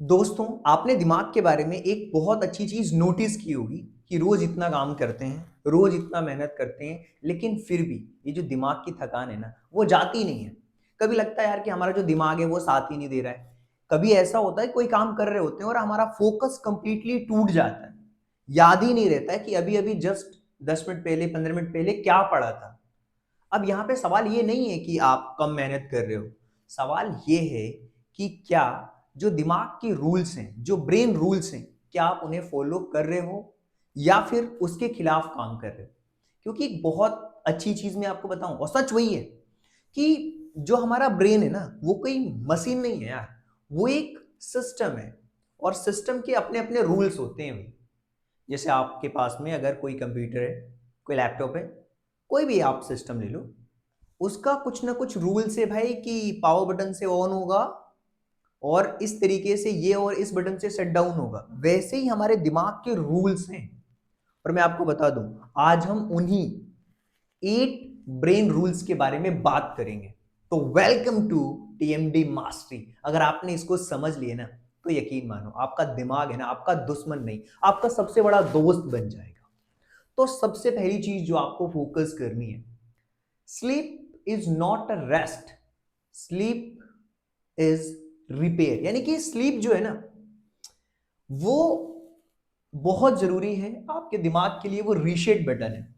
दोस्तों, आपने दिमाग के बारे में एक बहुत अच्छी चीज नोटिस की होगी कि रोज इतना काम करते हैं, रोज इतना मेहनत करते हैं, लेकिन फिर भी ये जो दिमाग की थकान है ना, वो जाती नहीं है। कभी लगता है यार कि हमारा जो दिमाग है वो साथ ही नहीं दे रहा है। कभी ऐसा होता है कोई काम कर रहे होते हैं और हमारा फोकस कंप्लीटली टूट जाता है। याद ही नहीं रहता है कि अभी अभी जस्ट 10 मिनट पहले, 15 मिनट पहले क्या पढ़ा था। अब यहाँ पे सवाल ये नहीं है कि आप कम मेहनत कर रहे हो। सवाल ये है कि क्या जो दिमाग के रूल्स हैं, जो ब्रेन रूल्स हैं, क्या आप उन्हें फॉलो कर रहे हो या फिर उसके खिलाफ काम कर रहे हो। क्योंकि एक बहुत अच्छी चीज मैं आपको बताऊं, और सच वही है कि जो हमारा ब्रेन है ना, वो कोई मशीन नहीं है यार। वो एक सिस्टम है, और सिस्टम के अपने अपने रूल्स होते हैं भाई। जैसे आपके पास में अगर कोई कंप्यूटर है, कोई लैपटॉप है, कोई भी आप सिस्टम ले लो, उसका कुछ ना कुछ रूल्स है भाई कि पावर बटन से ऑन होगा और इस तरीके से ये, और इस बटन से शट डाउन होगा। वैसे ही हमारे दिमाग के रूल्स हैं। और मैं आपको बता दूं, आज हम उन्हीं 8 ब्रेन रूल्स के बारे में बात करेंगे। तो वेलकम टू टीएमडी मास्टरी। अगर आपने इसको समझ लिया ना, तो यकीन मानो आपका दिमाग है ना, आपका दुश्मन नहीं, आपका सबसे बड़ा दोस्त बन जाएगा। तो सबसे पहली चीज जो आपको फोकस करनी है, sleep is not a rest, sleep is repair. यानी कि स्लीप जो है ना, वो बहुत जरूरी है आपके दिमाग के लिए। वो रीसेट बटन है।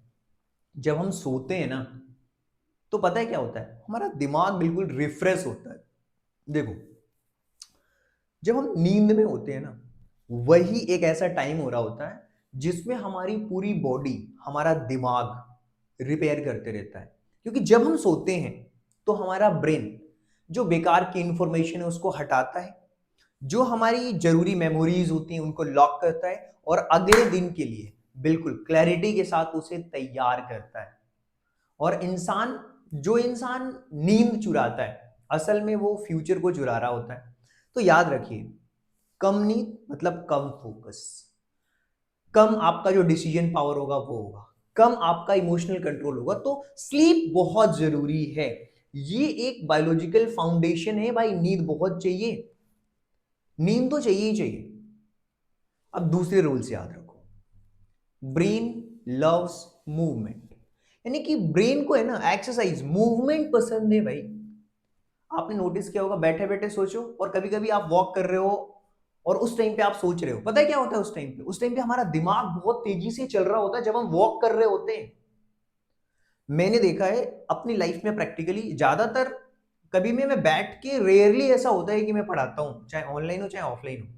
जब हम सोते हैं ना, तो पता है क्या होता है, हमारा दिमाग बिल्कुल रिफ्रेश होता है। देखो, जब हम नींद में होते हैं ना, वही एक ऐसा टाइम हो रहा होता है जिसमें हमारी पूरी बॉडी, हमारा दिमाग रिपेयर करते रहता है। क्योंकि जब हम सोते हैं तो हमारा ब्रेन जो बेकार की इंफॉर्मेशन है उसको हटाता है, जो हमारी जरूरी मेमोरीज होती हैं उनको लॉक करता है, और अगले दिन के लिए बिल्कुल क्लैरिटी के साथ उसे तैयार करता है। और जो इंसान नींद चुराता है, असल में वो फ्यूचर को चुरा रहा होता है। तो याद रखिए, कम नींद मतलब कम फोकस, कम आपका जो डिसीजन पावर होगा वो होगा, कम आपका इमोशनल कंट्रोल होगा। तो स्लीप बहुत जरूरी है। ये एक बायोलॉजिकल फाउंडेशन है भाई। नींद बहुत चाहिए, नींद तो चाहिए ही चाहिए। अब दूसरे रूल्स याद रखो, ब्रेन लव्स मूवमेंट। यानी कि ब्रेन को है ना एक्सरसाइज, मूवमेंट पसंद है भाई। आपने नोटिस किया होगा, बैठे बैठे सोचो, और कभी कभी आप वॉक कर रहे हो और उस टाइम पे आप सोच रहे हो। पता है क्या होता है उस टाइम पे? उस टाइम पे हमारा दिमाग बहुत तेजी से चल रहा होता है जब हम वॉक कर रहे होते हैं। मैंने देखा है अपनी लाइफ में प्रैक्टिकली, ज्यादातर कभी में मैं बैठ के, रेयरली ऐसा होता है कि मैं पढ़ाता हूं, चाहे ऑनलाइन हो चाहे ऑफलाइन हो।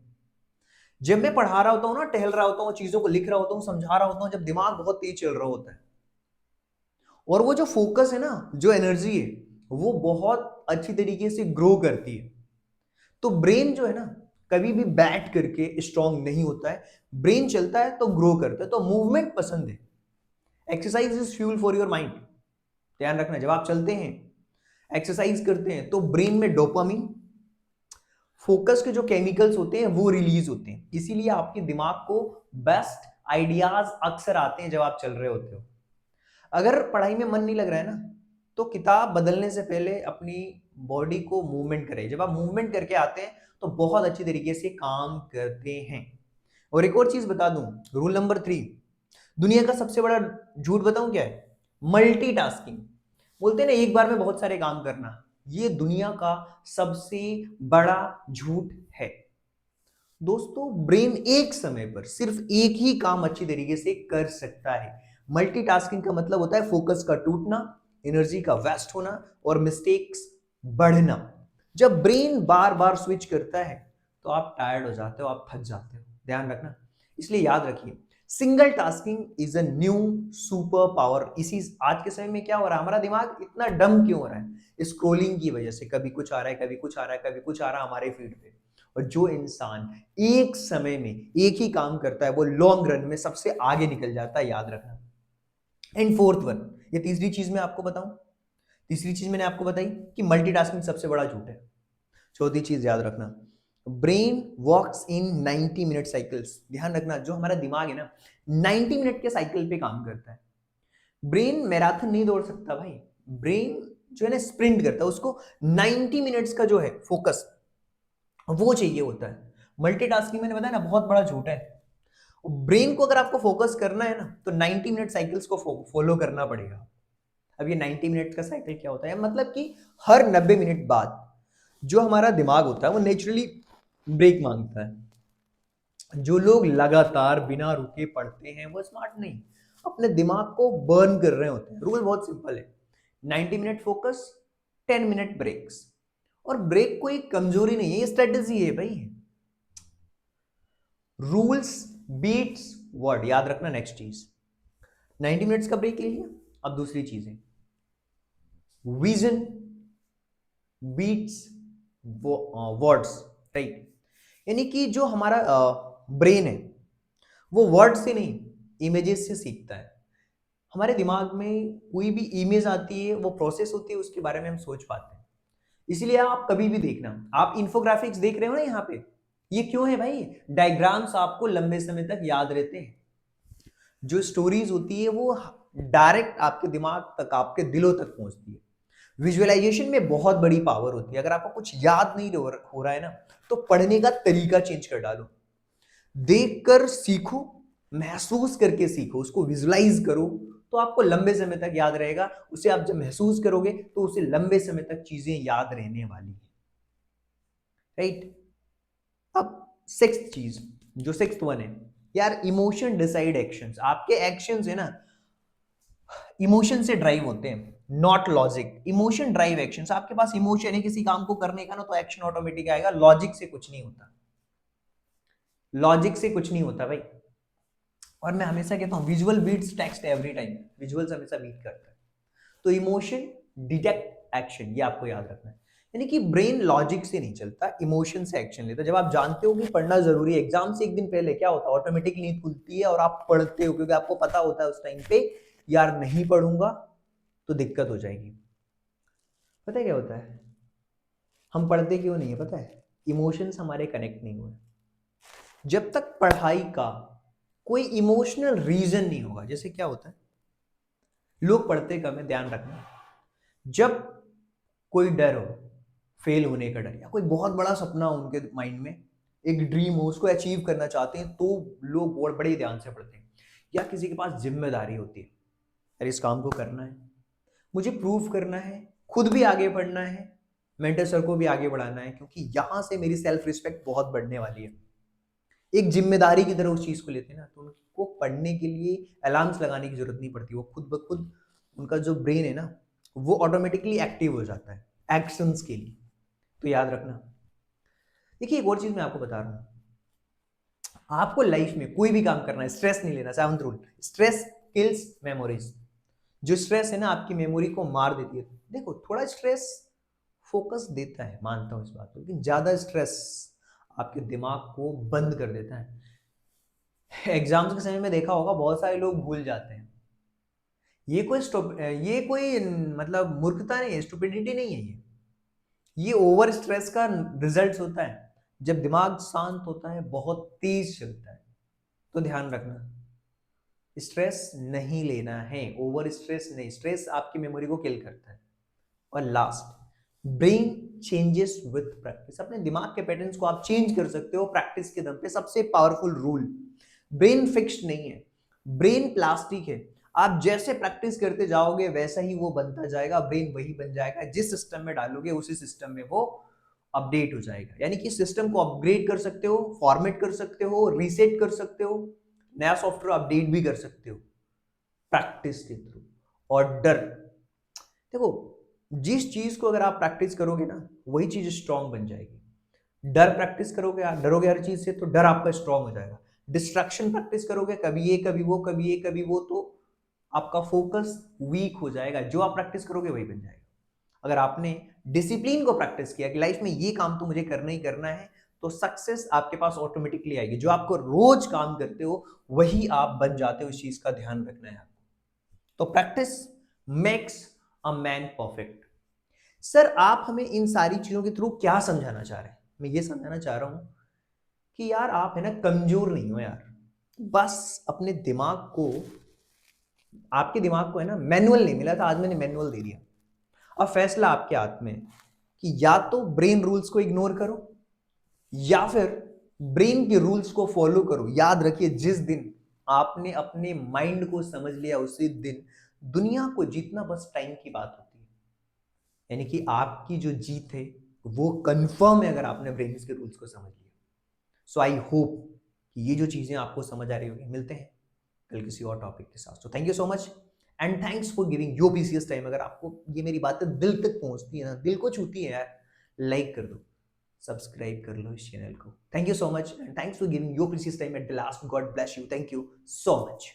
जब मैं पढ़ा रहा होता हूँ ना, टहल रहा होता हूँ, चीजों को लिख रहा होता हूँ, समझा रहा होता हूँ, जब दिमाग बहुत तेज चल रहा होता है, और वो जो फोकस है ना, जो एनर्जी है, वो बहुत अच्छी तरीके से ग्रो करती है। तो ब्रेन जो है ना, कभी भी बैठ करके स्ट्रांग नहीं होता है। ब्रेन चलता है तो ग्रो करता है। तो मूवमेंट पसंद है। Exercise is fuel for your mind. ध्यान रखना, जब आप चलते हैं, एक्सरसाइज करते हैं, तो ब्रेन में डोपामिन, फोकस के जो केमिकल्स होते हैं वो रिलीज होते हैं। इसीलिए आपके दिमाग को बेस्ट आइडियाज अक्सर आते हैं जब आप चल रहे होते हो। अगर पढ़ाई में मन नहीं लग रहा है ना, तो किताब बदलने से पहले अपनी बॉडी को मूवमेंट करें। जब आप मूवमेंट करके आते हैं तो बहुत अच्छी तरीके से काम करते हैं। और एक और चीज बता दूं, रूल नंबर 3, दुनिया का सबसे बड़ा झूठ बताऊं क्या है? मल्टीटास्किंग। बोलते हैं ना एक बार में बहुत सारे काम करना, ये दुनिया का सबसे बड़ा झूठ है। दोस्तों, ब्रेन एक समय पर सिर्फ एक ही काम अच्छी तरीके से कर सकता है। मल्टीटास्किंग का मतलब होता है फोकस का टूटना, एनर्जी का वेस्ट होना, और मिस्टेक्स बढ़ना। जब ब्रेन बार बार स्विच करता है तो आप टायर्ड हो जाते हो, आप थक जाते हो। ध्यान रखना। इसलिए याद रखिए, single tasking is a new super power. इसी आज के समय में क्या हो रहा है, हमारा दिमाग इतना डम क्यों हो रहा है? स्क्रोलिंग की वजह से। कभी कुछ आ रहा है, कभी कुछ आ रहा है, कभी कुछ आ रहा है हमारे फीड पे। और जो इंसान एक समय में एक ही काम करता है, वो लॉन्ग रन में सबसे आगे निकल जाता है। याद रखना। एंड फोर्थ वन, ये तीसरी चीज मैं आपको बताऊं। तीसरी चीज मैंने आपको बताई कि मल्टीटास्किंग सबसे बड़ा झूठ है। चौथी चीज याद रखना, brain works in 90 minute cycles. ध्यान रखना, जो हमारा दिमाग है ना, 90 मिनट के साइकिल पे काम करता है। ब्रेन मैराथन नहीं दौड़ सकता भाई। ब्रेन जो है ना स्प्रिंट करता है। उसको 90 मिनट्स का जो है फोकस, वो चाहिए होता है। मल्टीटास्किंग मैंने बताया ना बहुत बड़ा झूठ है। ब्रेन को अगर आपको फोकस करना है ना तो 90 मिनट साइकिल्स को फॉलो करना पड़ेगा। अब ये 90 मिनट का साइकिल क्या होता है, मतलब कि हर 90 मिनट बाद जो हमारा दिमाग होता है वो नेचुरली ब्रेक मांगता है। जो लोग लगातार बिना रुके पढ़ते हैं वो स्मार्ट नहीं, अपने दिमाग को बर्न कर रहे होते हैं। रूल बहुत सिंपल है, 90 मिनट फोकस, 10 मिनट ब्रेक्स। और ब्रेक कोई कमजोरी नहीं है, ये स्ट्रेटेजी है भाई। रूल्स बीट्स वर्ड, याद रखना। नेक्स्ट चीज, 90 मिनट्स का ब्रेक ले लिया। अब दूसरी चीज है विजन बीट्स वर्ड्स, राइट। यानी कि जो हमारा ब्रेन है वो वर्ड से नहीं इमेजेस से सीखता है। हमारे दिमाग में कोई भी इमेज आती है वो प्रोसेस होती है, उसके बारे में हम सोच पाते हैं। इसलिए आप कभी भी देखना, आप इंफोग्राफिक्स देख रहे हो ना यहाँ पे, ये क्यों है भाई? डायग्राम्स आपको लंबे समय तक याद रहते हैं। जो स्टोरीज होती है वो डायरेक्ट आपके दिमाग तक, आपके दिलों तक पहुंचती है। विजुअलाइजेशन में बहुत बड़ी पावर होती है। अगर आपको कुछ याद नहीं हो रहा है ना तो पढ़ने का तरीका चेंज कर डालो, देखकर सीखो, महसूस करके सीखो, उसको विजुलाइज करो तो आपको लंबे समय तक याद रहेगा। उसे आप जब महसूस करोगे तो उसे लंबे समय तक चीजें याद रहने वाली है, राइट। अब सिक्स्थ चीज, जो सिक्स्थ वन है यार, इमोशन डिसाइड एक्शंस। आपके एक्शंस है ना इमोशन से ड्राइव होते हैं, not logic. Emotion drive actions. आपके पास इमोशन है किसी काम को करने का ना तो एक्शन ऑटोमेटिक आएगा। लॉजिक से कुछ नहीं होता, लॉजिक से कुछ नहीं होता भाई। और मैं हमेशा कहता हूं visual beats text every time, visuals हमेशा बीट करता है। तो इमोशन डिटेक्ट एक्शन, ये आपको याद रखना है। यानी कि ब्रेन लॉजिक से नहीं चलता, इमोशन से एक्शन लेता है। जब आप जानते हो कि पढ़ना जरूरी है, एग्जाम से एक दिन पहले क्या होता है, ऑटोमेटिक नींद खुलती है और आप पढ़ते हो, क्योंकि आपको पता होता है उस टाइम पे यार नहीं पढ़ूंगा तो दिक्कत हो जाएगी। पता है क्या होता है, हम पढ़ते क्यों नहीं है पता है? इमोशंस हमारे कनेक्ट नहीं हुए। जब तक पढ़ाई का कोई इमोशनल रीजन नहीं होगा, जैसे क्या होता है लोग पढ़ते कम है, ध्यान रखना। जब कोई डर हो, फेल होने का डर, या कोई बहुत बड़ा सपना हो उनके माइंड में, एक ड्रीम हो, उसको अचीव करना चाहते हैं, तो लोग बहुत बड़े ध्यान से पढ़ते हैं। या किसी के पास जिम्मेदारी होती है, अरे इस काम को करना है, मुझे प्रूव करना है, खुद भी आगे बढ़ना है, मेंटर सर को भी आगे बढ़ाना है, क्योंकि यहां से मेरी सेल्फ रिस्पेक्ट बहुत बढ़ने वाली है। एक जिम्मेदारी की तरह उस चीज को लेते हैं ना, तो उनको पढ़ने के लिए अलार्म्स लगाने की जरूरत नहीं पड़ती। वो खुद ब खुद उनका जो ब्रेन है ना वो ऑटोमेटिकली एक्टिव हो जाता है एक्शंस के लिए। तो याद रखना। देखिए एक और चीज मैं आपको बता रहा हूं, आपको लाइफ में कोई भी काम करना है, स्ट्रेस नहीं लेना। Seventh rule, stress kills memories. जो स्ट्रेस है ना आपकी मेमोरी को मार देती है। देखो थोड़ा स्ट्रेस फोकस देता है, मानता हूं इस बात को, लेकिन ज्यादा स्ट्रेस आपके दिमाग को बंद कर देता है। एग्जाम्स के समय में देखा होगा बहुत सारे लोग भूल जाते हैं। ये कोई मतलब मूर्खता नहीं है, स्टुपिडिटी नहीं है। ये ओवर स्ट्रेस का रिजल्ट होता है। जब दिमाग शांत होता है बहुत तेज चलता है। तो ध्यान रखना, स्ट्रेस नहीं लेना है, ओवर स्ट्रेस नहीं। स्ट्रेस आपकी मेमोरी को किल करता है। और last, brain changes with practice. अपने दिमाग के पैटर्न्स को आप चेंज कर सकते हो प्रैक्टिस के दम पे। सबसे पावरफुल रूल, ब्रेन फिक्स्ड नहीं है, ब्रेन प्लास्टिक है। आप जैसे प्रैक्टिस करते जाओगे वैसा ही वो बनता जाएगा, ब्रेन वही बन जाएगा। जिस सिस्टम में डालोगे उसी सिस्टम में वो अपडेट हो जाएगा। यानी कि सिस्टम को अपग्रेड कर सकते हो, फॉर्मेट कर सकते हो, रीसेट कर सकते हो, नया सॉफ्टवेयर अपडेट भी कर सकते हो प्रैक्टिस के थ्रू। और डर, देखो जिस चीज को अगर आप प्रैक्टिस करोगे ना वही चीज स्ट्रांग बन जाएगी। डर प्रैक्टिस करोगे, आप डरोगे हर चीज से, तो डर आपका स्ट्रांग हो जाएगा। डिस्ट्रैक्शन प्रैक्टिस करोगे, कभी ये कभी वो, कभी ये कभी वो, तो आपका फोकस वीक हो जाएगा। जो आप प्रैक्टिस करोगे वही बन जाएगा। अगर आपने डिसिप्लिन को प्रैक्टिस किया कि लाइफ में ये काम तो मुझे करना ही करना है, तो सक्सेस आपके पास ऑटोमेटिकली आएगी। जो आपको रोज काम करते हो वही आप बन जाते हो, इस चीज का ध्यान रखना है आपको। तो practice makes a man perfect. Sir आप हमें इन सारी चीजों के थ्रू क्या समझाना चाह रहे हैं? मैं ये समझाना चाह रहा हूं कि यार आप है ना कमजोर नहीं हो यार, बस अपने दिमाग को, आपके दिमाग को है ना मैनुअल नहीं मिला था, आज मैंने मैनुअल दे दिया। अब फैसला आपके हाथ में कि या तो ब्रेन रूल्स को इग्नोर करो या फिर ब्रेन के रूल्स को फॉलो करो। याद रखिए, जिस दिन आपने अपने माइंड को समझ लिया उसी दिन दुनिया को जीतना बस टाइम की बात होती है। यानी कि आपकी जो जीत है वो कंफर्म है अगर आपने ब्रेन के रूल्स को समझ लिया। सो आई होप कि ये जो चीजें आपको समझ आ रही होगी। मिलते हैं कल किसी और टॉपिक के साथ। So thank you so much and thanks for giving your precious time. अगर आपको ये मेरी बातें दिल तक पहुंचती है ना, दिल को छूती है यार, लाइक कर दो, सब्सक्राइब कर लो इस चैनल को। Thank you so much and thanks for giving your precious time at the last. God bless you. Thank you so much.